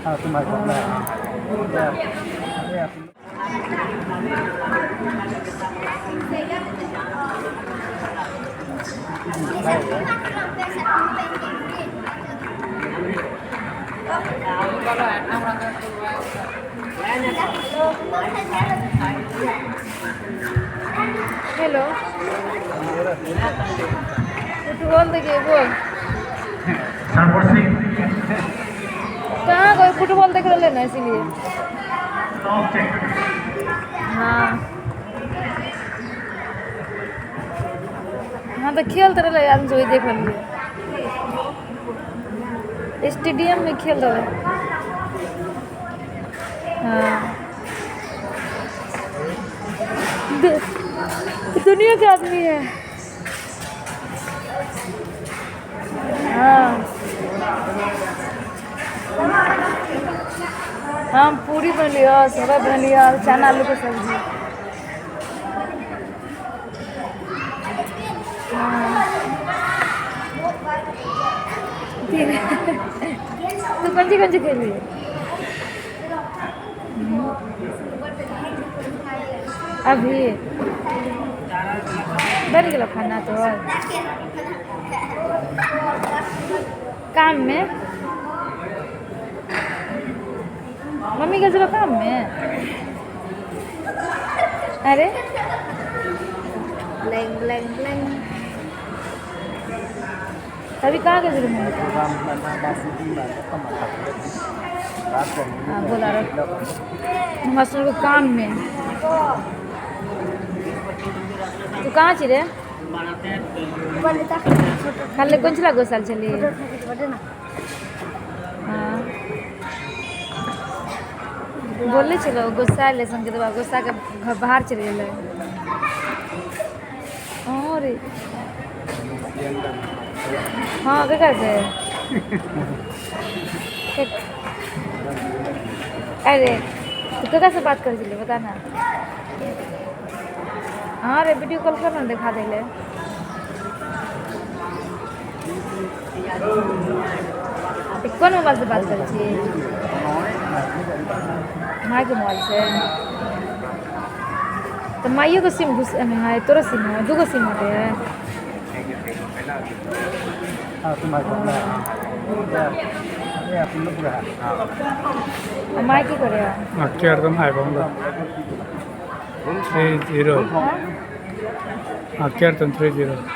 तुम्हारे को मैं हेलो तू बोल देखिए बोल कहाँ गए फुटबॉल देख रहे ना इसीलिए हाँ हाँ तो खेलते रहे आदमी से देख रही स्टेडियम में खेल रहे हाँ दुनिया के आदमी है हाँ हम पूरी बन लिया सब्जी बन लिया चना आलू की सब्जी तो कौन सी खेली अभी बन गया खाना तो काम में मम्मी का चलो काम में अरे लेंग लेंग लेंग अभी कहाँ गए थे मम्मी हाँ बोला रहा मास्टर को काम में तू कहाँ छी रे खाले कौन चला गोसाल चली हाँ बोले चलो गुस्सा ले संगे तो गुस्सा के घर बाहर चले गए अरे हाँ क्या करते अरे तो कैसे बात कर चले बता ना हाँ रे वीडियो कॉल करना दिखा दे ले कौन मोबाइल से बात कर माँ के मोबाइल से तो माइयों को सिम घुस में है तोरा सिम है दो सिम होते हैं माँ की करे अक्यार्थम है 30 अक्यार्थम 30